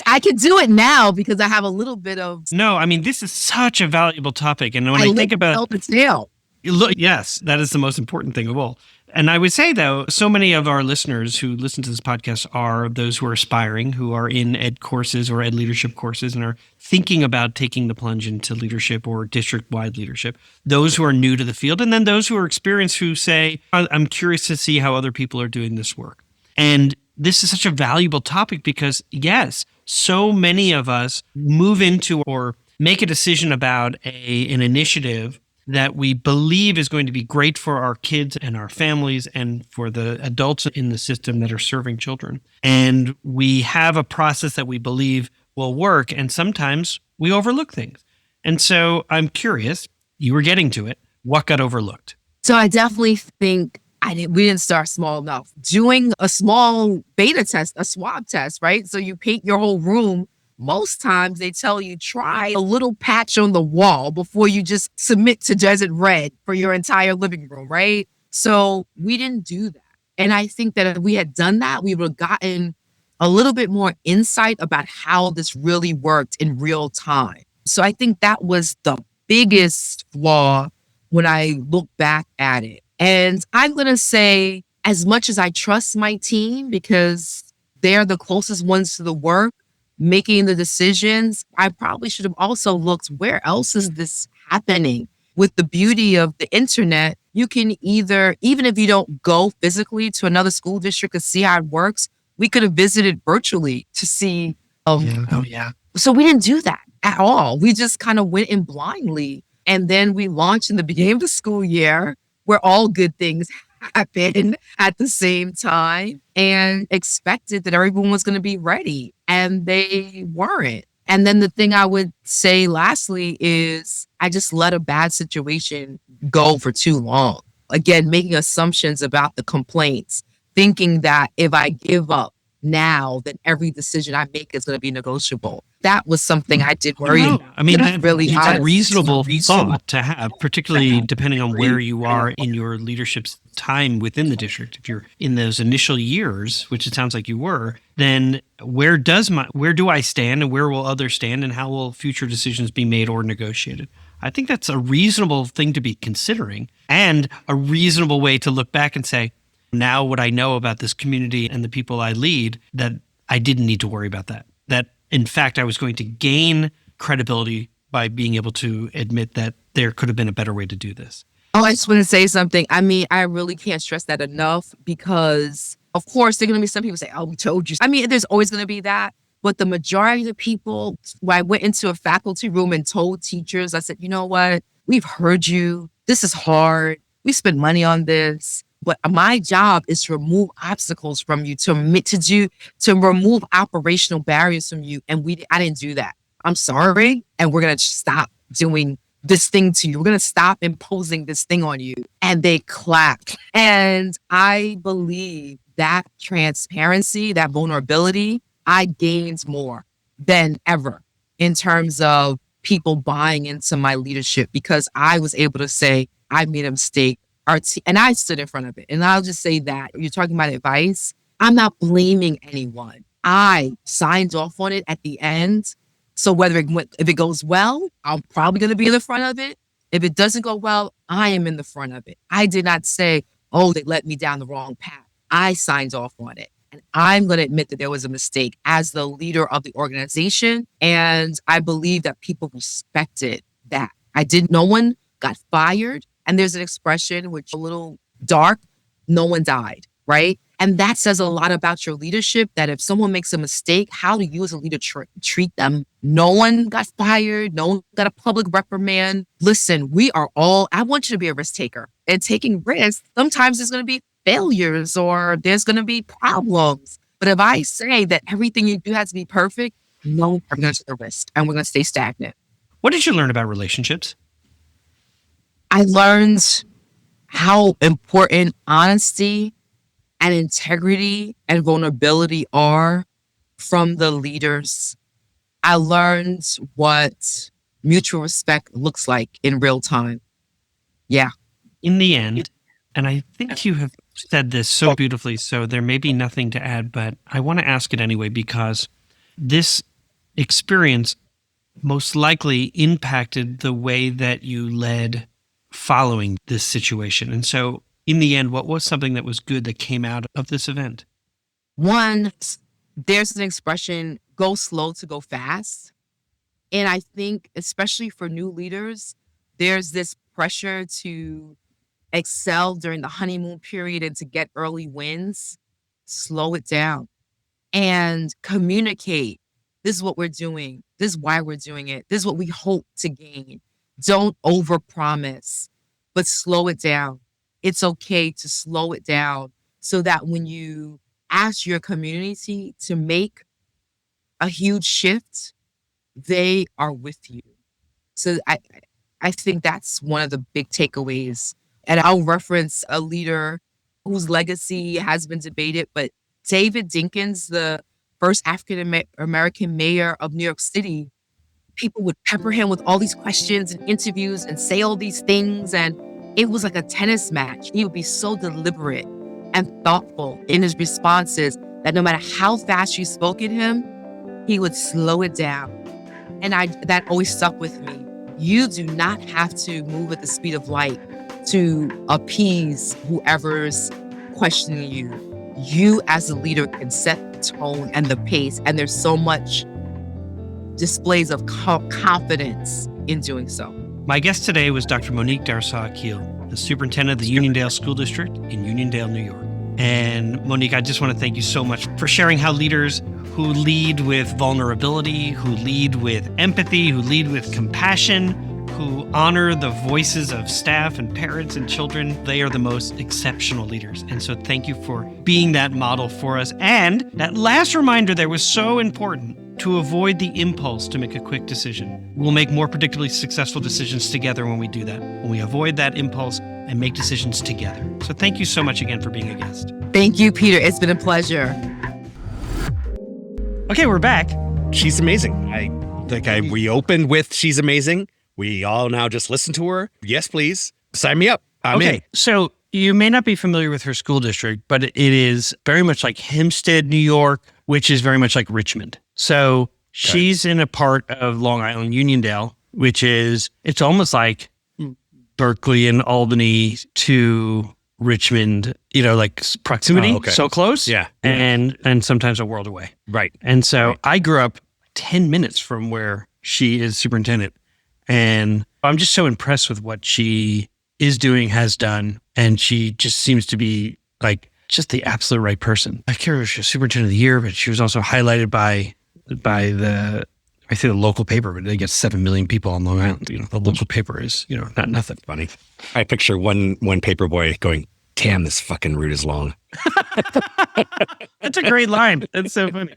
I can do it now because I have a little bit of. No, I mean, this is such a valuable topic. And when I think about it now. Look, yes, that is the most important thing of all. And I would say, though, so many of our listeners who listen to this podcast are those who are aspiring, who are in ed courses or ed leadership courses and are thinking about taking the plunge into leadership or district-wide leadership. Those who are new to the field, and then those who are experienced who say, I'm curious to see how other people are doing this work. And this is such a valuable topic because, yes, so many of us move into or make a decision about an initiative that we believe is going to be great for our kids and our families and for the adults in the system that are serving children. And we have a process that we believe will work, and sometimes we overlook things. And so I'm curious, you were getting to it, what got overlooked? So I definitely think we didn't start small enough. Doing a small beta test, a swab test, right? So you paint your whole room Most times they tell you try a little patch on the wall before you just submit to Desert Red for your entire living room, right? So we didn't do that. And I think that if we had done that, we would have gotten a little bit more insight about how this really worked in real time. So I think that was the biggest flaw when I look back at it. And I'm going to say, as much as I trust my team because they're the closest ones to the work, making the decisions, I probably should have also looked, where else is this happening? With the beauty of the internet, you can either, even if you don't go physically to another school district to see how it works, we could have visited virtually to see. Oh, yeah. So we didn't do that at all. We just kind of went in blindly. And then we launched in the beginning of the school year where all good things happen at the same time and expected that everyone was going to be ready. And they weren't. And then the thing I would say lastly is I just let a bad situation go for too long. Again, making assumptions about the complaints, thinking that if I give up now, then every decision I make is going to be negotiable. That was something I did worry about. I mean, That's really it's a honest. reasonable thought to have, particularly depending on where you are in your leadership's time within the district. If you're in those initial years, which it sounds like you were, then where do I stand and where will others stand and how will future decisions be made or negotiated? I think that's a reasonable thing to be considering and a reasonable way to look back and say, now what I know about this community and the people I lead, that I didn't need to worry about that. That, in fact, I was going to gain credibility by being able to admit that there could have been a better way to do this. Oh, I just want to say something. I mean, I really can't stress that enough because, of course, there are going to be some people say, oh, we told you. I mean, there's always going to be that. But the majority of the people, when I went into a faculty room and told teachers, I said, you know what? We've heard you. This is hard. We spent money on this. But my job is to remove obstacles from you, to remove operational barriers from you. And I didn't do that. I'm sorry. And we're going to stop doing this thing to you. We're going to stop imposing this thing on you. And they clapped. And I believe that transparency, that vulnerability, I gained more than ever in terms of people buying into my leadership because I was able to say, I made a mistake. And I stood in front of it. And I'll just say that you're talking about advice. I'm not blaming anyone. I signed off on it at the end. So if it goes well, I'm probably going to be in the front of it. If it doesn't go well, I am in the front of it. I did not say, oh, they let me down the wrong path. I signed off on it. And I'm going to admit that there was a mistake as the leader of the organization. And I believe that people respected that. No one got fired. And there's an expression which is a little dark, no one died, right? And that says a lot about your leadership, that if someone makes a mistake, how do you as a leader treat them? No one got fired. No one got a public reprimand. Listen, I want you to be a risk taker. And taking risks, sometimes there's going to be failures or there's going to be problems. But if I say that everything you do has to be perfect, no, we're going to take the risk and we're going to stay stagnant. What did you learn about relationships? I learned how important honesty and integrity and vulnerability are from the leaders. I learned what mutual respect looks like in real time. Yeah. In the end, and I think you have said this so beautifully, so there may be nothing to add, but I want to ask it anyway because this experience most likely impacted the way that you led following this situation. And so in the end, what was something that was good that came out of this event? One, there's an expression, go slow to go fast. And I think, especially for new leaders, there's this pressure to excel during the honeymoon period and to get early wins. Slow it down and communicate. This is what we're doing. This is why we're doing it. This is what we hope to gain. Don't overpromise, but slow it down. It's okay to slow it down so that when you ask your community to make a huge shift, they are with you. So I think that's one of the big takeaways. And I'll reference a leader whose legacy has been debated, but David Dinkins, the first African American mayor of New York City, people would pepper him with all these questions and interviews and say all these things. And it was like a tennis match. He would be so deliberate and thoughtful in his responses that no matter how fast you spoke at him, he would slow it down. And that always stuck with me. You do not have to move at the speed of light to appease whoever's questioning you. You as a leader can set the tone and the pace, and there's so much displays of confidence in doing so. My guest today was Dr. Monique Darrisaw-Akil, the superintendent of the Uniondale School District in Uniondale, New York. And Monique, I just want to thank you so much for sharing how leaders who lead with vulnerability, who lead with empathy, who lead with compassion, who honor the voices of staff and parents and children, they are the most exceptional leaders. And so thank you for being that model for us. And that last reminder there was so important, to avoid the impulse to make a quick decision. We'll make more predictably successful decisions together when we do that, when we avoid that impulse and make decisions together. So thank you so much again for being a guest. Thank you, Peter. It's been a pleasure. Okay, we're back. She's amazing. We opened with she's amazing. We all now just listen to her. Yes, please. Sign me up. I'm in. So you may not be familiar with her school district, but it is very much like Hempstead, New York, which is very much like Richmond. So she's in a part of Long Island, Uniondale, which is, it's almost like Berkeley and Albany to Richmond, like proximity, so close. Yeah. And sometimes a world away. Right. And so I grew up 10 minutes from where she is superintendent. And I'm just so impressed with what she is doing, has done. And she just seems to be like just the absolute right person. I can't remember if she was superintendent of the year, but she was also highlighted by the local paper, but they get 7 million people on Long Island. The local paper is, not nothing. Funny. I picture one paper boy going, damn, this fucking route is long. That's a great line. That's so funny.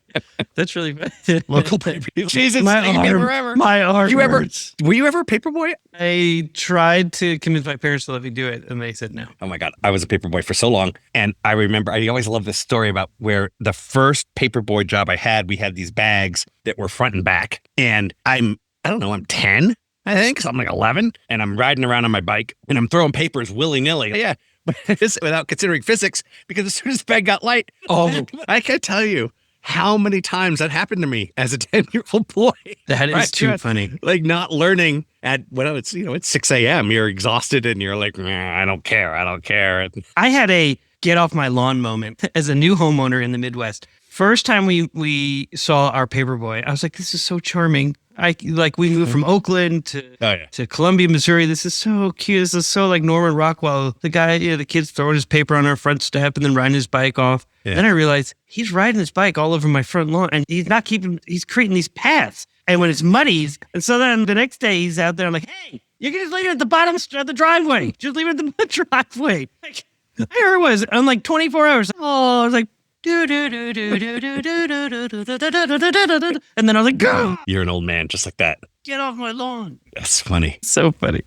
That's really funny. Local paper. Jesus, my arm hurts. Were you ever a paper boy? I tried to convince my parents to let me do it, and they said no. Oh my God. I was a paper boy for so long. And I remember, I always love this story about where the first paper boy job I had, we had these bags that were front and back. And I'm 10, I think. So I'm like 11. And I'm riding around on my bike and I'm throwing papers willy-nilly. Yeah. Without considering physics, because as soon as the bag got light, I can't tell you how many times that happened to me as a 10-year-old boy. That is too funny. Like not learning it's 6 a.m. You're exhausted and you're like, I don't care. I had a get off my lawn moment as a new homeowner in the Midwest. First time we saw our paperboy, I was like, this is so charming. We moved from Oakland to Columbia, Missouri. This is so cute. This is so like Norman Rockwell. The guy, the kid's throwing his paper on our front step and then riding his bike off. Yeah. Then I realized he's riding his bike all over my front lawn and he's creating these paths. And when it's muddy, and so then the next day he's out there, I'm like, hey, you can just leave it at the bottom of the driveway. Just leave it at the driveway. There it was. I'm like 24 hours. Oh, I was like, and then I was like, go. You're an old man just like that. Get off my lawn. That's funny. So funny.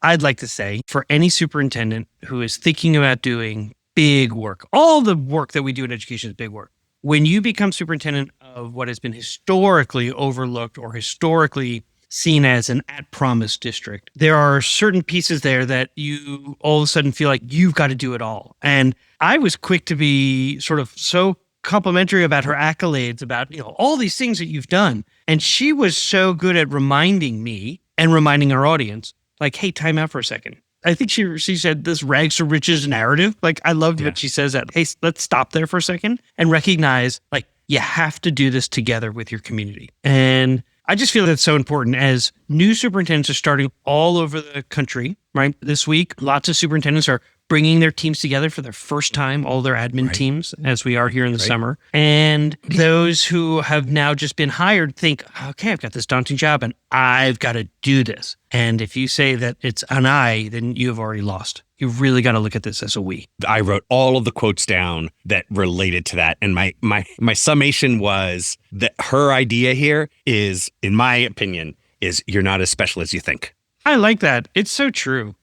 I'd like to say for any superintendent who is thinking about doing big work, all the work that we do in education is big work. When you become superintendent of what has been historically overlooked or historically seen as an at-promise district, there are certain pieces there that you all of a sudden feel like you've got to do it all. And I was quick to be sort of so complimentary about her accolades, about all these things that you've done. And she was so good at reminding me and reminding our audience, like, hey, time out for a second. I think she said this rags to riches narrative. Like, I loved what she says that, hey, let's stop there for a second and recognize, like, you have to do this together with your community. And I just feel that's so important as new superintendents are starting all over the country, right? This week, lots of superintendents are bringing their teams together for their first time, all their admin teams, as we are here in the summer. And those who have now just been hired think, okay, I've got this daunting job and I've got to do this. And if you say that it's an I, then you have already lost. You've really got to look at this as a we. I wrote all of the quotes down that related to that. And my summation was that her idea here is, in my opinion, is you're not as special as you think. I like that. It's so true.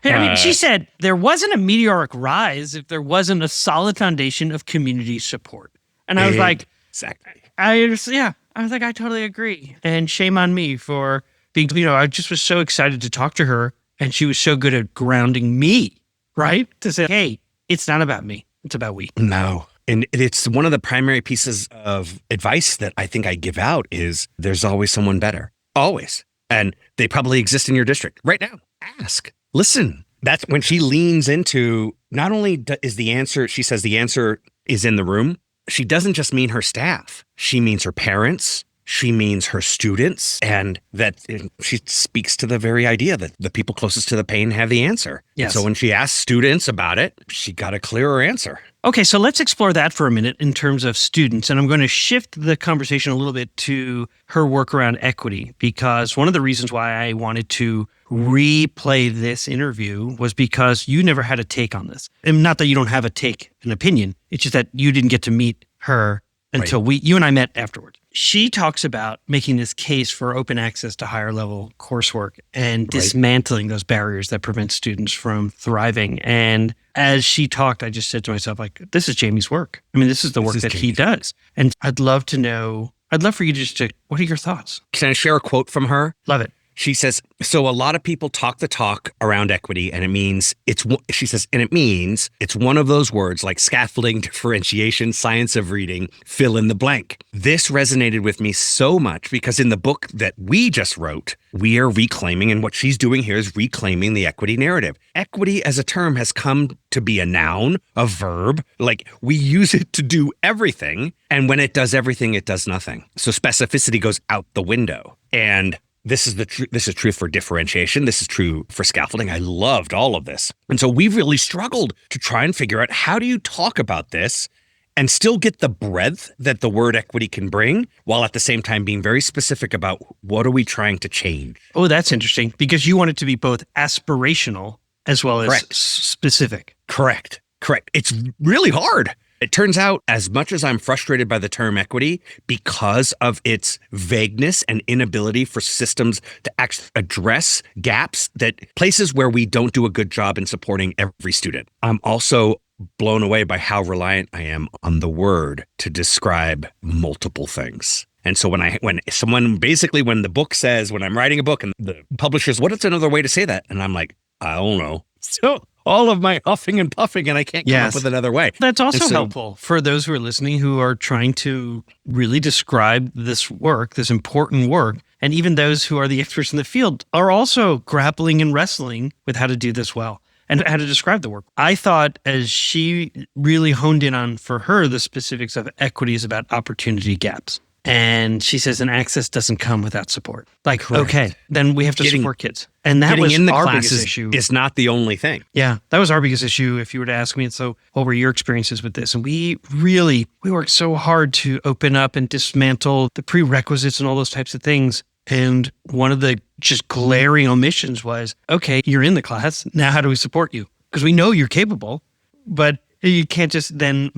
I mean, she said there wasn't a meteoric rise if there wasn't a solid foundation of community support. And I was like, Exactly. I understand. Yeah. I was like, I totally agree. And shame on me for being, I just was so excited to talk to her. And she was so good at grounding me, right? To say, hey, it's not about me. It's about we. No. And it's one of the primary pieces of advice that I think I give out is there's always someone better. Always. And they probably exist in your district right now. Ask, listen. That's when she leans into not only is the answer, she says the answer is in the room. She doesn't just mean her staff. She means her parents. She means her students, and that she speaks to the very idea that the people closest to the pain have the answer. Yes. And so when she asked students about it, she got a clearer answer. Okay, so let's explore that for a minute in terms of students. And I'm going to shift the conversation a little bit to her work around equity, because one of the reasons why I wanted to replay this interview was because you never had a take on this. And not that you don't have a take, an opinion. It's just that you didn't get to meet her until you and I met afterwards. She talks about making this case for open access to higher level coursework and dismantling those barriers that prevent students from thriving. And as she talked, I just said to myself, like, this is Jamie's work. I mean, this is the work that he does. And I'd love for you to what are your thoughts? Can I share a quote from her? Love it. She says, so a lot of people talk the talk around equity, and it means it's one of those words like scaffolding, differentiation, science of reading, fill in the blank. This resonated with me so much because in the book that we just wrote, we are reclaiming, and what she's doing here is reclaiming the equity narrative. Equity as a term has come to be a noun, a verb, like we use it to do everything. And when it does everything, it does nothing. So specificity goes out the window. And this is true for differentiation. This is true for scaffolding. I loved all of this. And so we've really struggled to try and figure out how do you talk about this and still get the breadth that the word equity can bring while at the same time being very specific about what are we trying to change. Oh, that's interesting because you want it to be both aspirational as well as specific. Correct. It's really hard. It turns out, as much as I'm frustrated by the term equity, because of its vagueness and inability for systems to actually address gaps, that places where we don't do a good job in supporting every student. I'm also blown away by how reliant I am on the word to describe multiple things. And so when the book says, when I'm writing a book and the publisher's, what is another way to say that? And I'm like, I don't know. So all of my huffing and puffing and I can't come up with another way. That's also helpful for those who are listening who are trying to really describe this work, this important work. And even those who are the experts in the field are also grappling and wrestling with how to do this well and how to describe the work. I thought as she really honed in on, for her, the specifics of equity is about opportunity gaps. And she says, and access doesn't come without support. Like, okay, then we have to support kids. And that was our biggest issue. Is not the only thing. Yeah, that was our biggest issue if you were to ask me. And so what were your experiences with this? And we worked so hard to open up and dismantle the prerequisites and all those types of things. And one of the just glaring omissions was, okay, you're in the class. Now how do we support you? Because we know you're capable, but you can't just then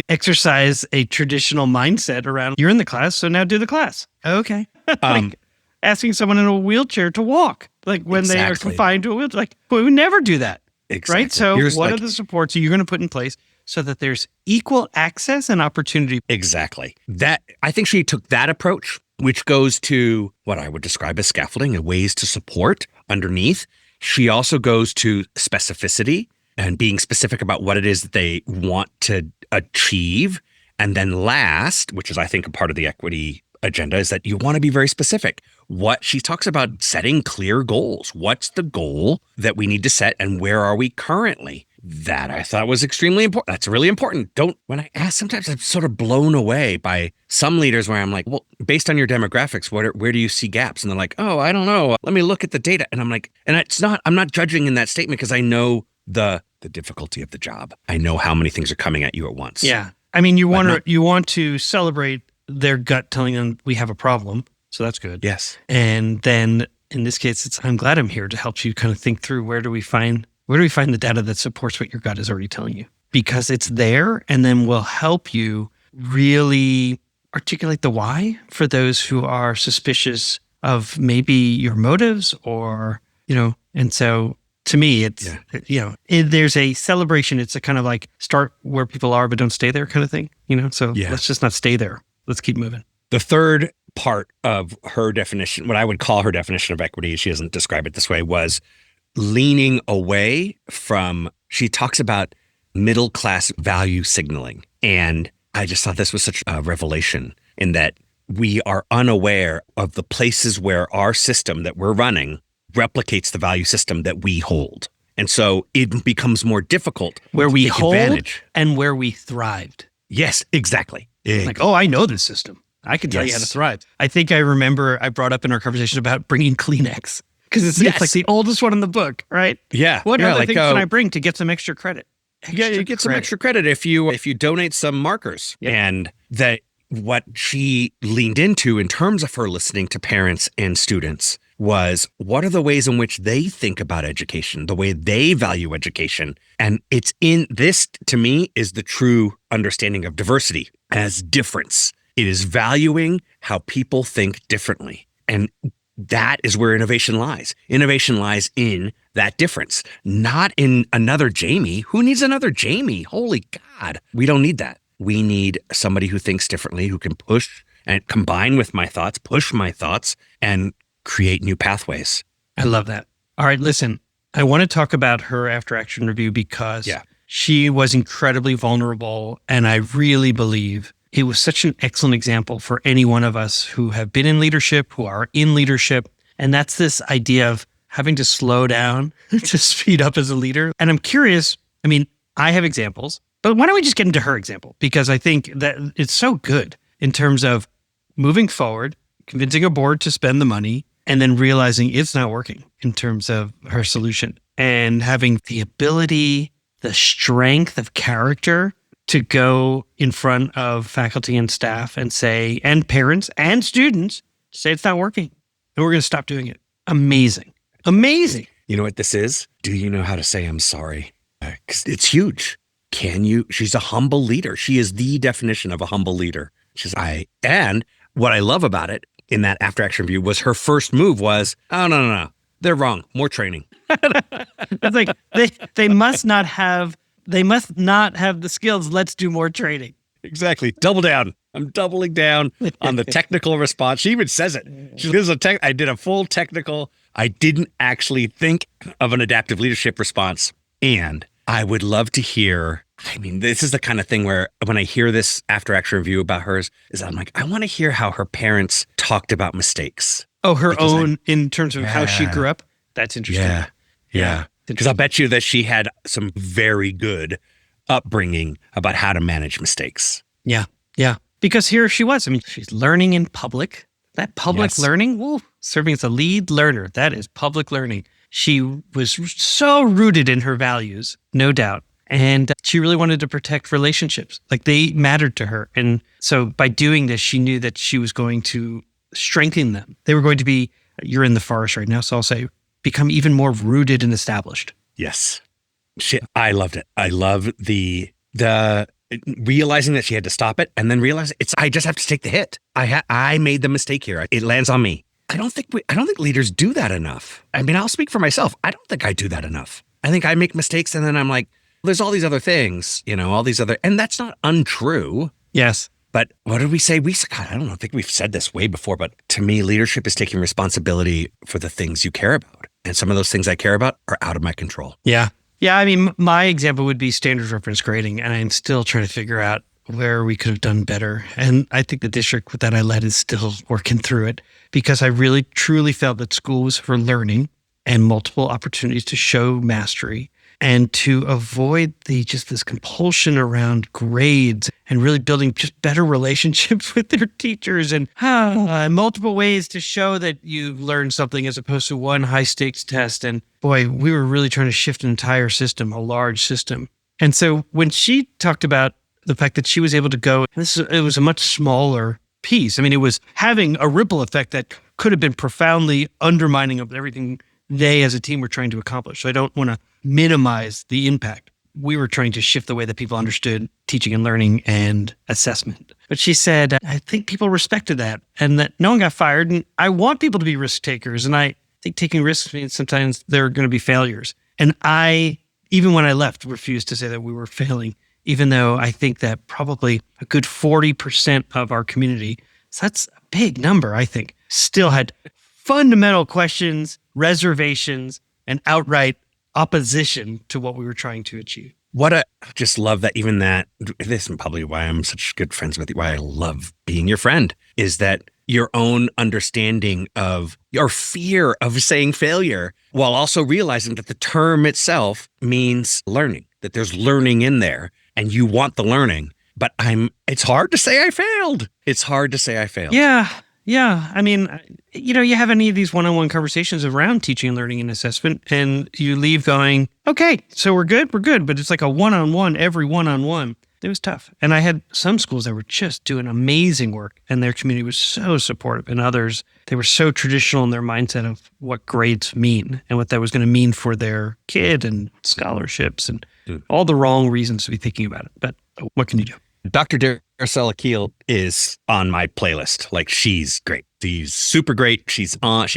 exercise a traditional mindset around you're in the class, so now do the class. Okay. Like asking someone in a wheelchair to walk, like when they are confined to a wheelchair. Like, we would never do that. Exactly. Right? So what are the supports you're going to put in place so that there's equal access and opportunity? Exactly. That I think she took that approach, which goes to what I would describe as scaffolding and ways to support underneath. She also goes to specificity and being specific about what it is that they want to achieve. And then last, which is I think a part of the equity agenda, is that you want to be very specific. What she talks about setting clear goals. What's the goal that we need to set and where are we currently? That I thought was extremely important. That's really important. When I ask, sometimes I'm sort of blown away by some leaders where I'm like, well, based on your demographics, where do you see gaps? And they're like, oh, I don't know. Let me look at the data. And I'm like, I'm not judging in that statement because I know the difficulty of the job. I know how many things are coming at you at once. Yeah. I mean, you want to celebrate their gut telling them we have a problem. So that's good. Yes. And then in this case, I'm glad I'm here to help you kind of think through where do we find the data that supports what your gut is already telling you? Because it's there and then we'll help you really articulate the why for those who are suspicious of maybe your motives or, and so to me, it's, there's a celebration. It's a kind of like start where people are, but don't stay there kind of thing, so let's just not stay there. Let's keep moving. The third part of her definition, what I would call her definition of equity, she doesn't describe it this way, was leaning away from, she talks about middle class value signaling. And I just thought this was such a revelation in that we are unaware of the places where our system that we're running replicates the value system that we hold. And so it becomes more difficult where we take hold advantage. And where we thrived. Yes, exactly. Like, oh, I know this system. I can tell you how to thrive. I think I remember I brought up in our conversation about bringing Kleenex because it's like the oldest one in the book, right? Yeah. What other like, things can I bring to get some extra credit? You get some extra credit if you donate some markers. Yep. And that what she leaned into in terms of her listening to parents and students was, what are the ways in which they think about education, the way they value education? And it's in this, to me, is the true understanding of diversity as difference. It is valuing how people think differently. And that is where innovation lies. Innovation lies in that difference, not in another Jamie. Who needs another Jamie? Holy God. We don't need that. We need somebody who thinks differently, who can push and combine with my thoughts, push my thoughts, and create new pathways. I love that. All right, listen, I want to talk about her after action review because she was incredibly vulnerable. And I really believe it was such an excellent example for any one of us who have been in leadership, who are in leadership. And that's this idea of having to slow down to speed up as a leader. And I'm curious, I mean, I have examples, but why don't we just get into her example? Because I think that it's so good in terms of moving forward, convincing a board to spend the money, and then realizing it's not working in terms of her solution, and having the ability, the strength of character to go in front of faculty and staff and say, and parents and students, say it's not working and we're going to stop doing it. Amazing. Amazing. You know what this is? Do you know how to say I'm sorry? 'Cause it's huge. Can you? She's a humble leader. She is the definition of a humble leader. And what I love about it in that after action review was her first move was, oh, no. They're wrong. More training. It's like they must not have the skills. Let's do more training. Exactly. Double down. I'm doubling down on the technical response. She even says it. I did a full technical. I didn't actually think of an adaptive leadership response. And I would love to hear, I mean, this is the kind of thing where when I hear this after action review about hers, is I'm like, I want to hear how her parents talked about mistakes. Oh, her own in terms of how she grew up? That's interesting. Yeah. Because I'll bet you that she had some very good upbringing about how to manage mistakes. Yeah. Because here she was. I mean, she's learning in public. That public learning, serving as a lead learner, that is public learning. She was so rooted in her values, no doubt. And she really wanted to protect relationships. Like they mattered to her. And so by doing this, she knew that she was going to strengthen them. They were going to be, you're in the forest right now, so I'll say, become even more rooted and established. Yes. I loved it. I love the realizing that she had to stop it and then realize I just have to take the hit. I made the mistake here. It lands on me. I don't think leaders do that enough. I mean, I'll speak for myself. I don't think I do that enough. I think I make mistakes and then I'm like, there's all these other things, and that's not untrue. Yes. But what did we say? I don't know. I think we've said this way before, but to me, leadership is taking responsibility for the things you care about. And some of those things I care about are out of my control. Yeah. Yeah. I mean, my example would be standard reference grading, and I'm still trying to figure out where we could have done better. And I think the district that I led is still working through it because I really, truly felt that school was for learning and multiple opportunities to show mastery and to avoid this compulsion around grades and really building just better relationships with their teachers and multiple ways to show that you've learned something as opposed to one high stakes test. And boy, we were really trying to shift an entire system, a large system. And so when she talked about the fact that she was able to go, it was a much smaller piece. I mean, it was having a ripple effect that could have been profoundly undermining of everything they as a team were trying to accomplish. So I don't want to minimize the impact. We were trying to shift the way that people understood teaching and learning and assessment. But she said, I think people respected that and that no one got fired. And I want people to be risk takers. And I think taking risks means sometimes there are going to be failures. And I, even when I left, refused to say that we were failing even though I think that probably a good 40% of our community, so that's a big number, I think, still had fundamental questions, reservations, and outright opposition to what we were trying to achieve. I just love that even that, this is probably why I'm such good friends with you, why I love being your friend, is that your own understanding of your fear of saying failure, while also realizing that the term itself means learning, that there's learning in there and you want the learning. But it's hard to say I failed. It's hard to say I failed. Yeah. I mean, you have any of these one-on-one conversations around teaching, learning, and assessment, and you leave going, okay, so we're good. But it's like a one-on-one, every one-on-one. It was tough. And I had some schools that were just doing amazing work, and their community was so supportive. And others, they were so traditional in their mindset of what grades mean and what that was going to mean for their kid and scholarships and all the wrong reasons to be thinking about it. But what can you do? Dr. Darrisaw-Akil is on my playlist. Like, she's great. She's super great. She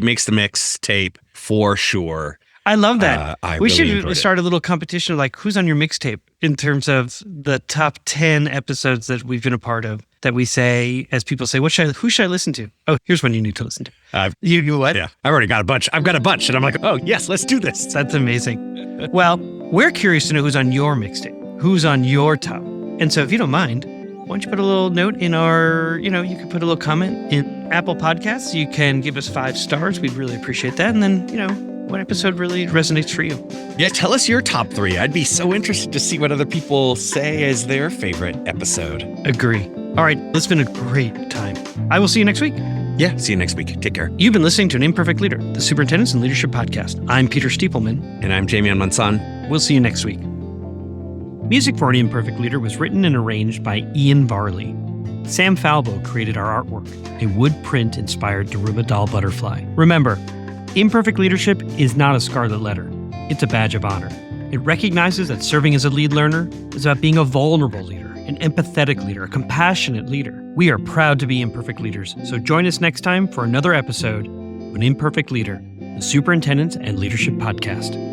makes the mix tape for sure. I love that. We really should start a little competition of like who's on your mixtape in terms of the top 10 episodes that we've been a part of that we say, as people say, who should I listen to? Oh, here's one you need to listen to. You what? Yeah, I've already got a bunch. I've got a bunch. And I'm like, oh, yes, let's do this. That's amazing. Well, we're curious to know who's on your mixtape, who's on your top. And so if you don't mind, why don't you put a little note in our, you can put a little comment in Apple Podcasts. You can give us 5 stars. We'd really appreciate that. And then, what episode really resonates for you? Yeah, tell us your top 3. I'd be so interested to see what other people say as their favorite episode. Agree. All right, it's been a great time. I will see you next week. Yeah, see you next week. Take care. You've been listening to An Imperfect Leader, the Superintendents and Leadership Podcast. I'm Peter Stiepelman. And I'm Jamie Monson. We'll see you next week. Music for An Imperfect Leader was written and arranged by Ian Varley. Sam Falbo created our artwork, a wood print inspired Daruma doll butterfly. Remember, imperfect leadership is not a scarlet letter. It's a badge of honor. It recognizes that serving as a lead learner is about being a vulnerable leader, an empathetic leader, a compassionate leader. We are proud to be imperfect leaders, so join us next time for another episode of An Imperfect Leader, the Superintendent and Leadership Podcast.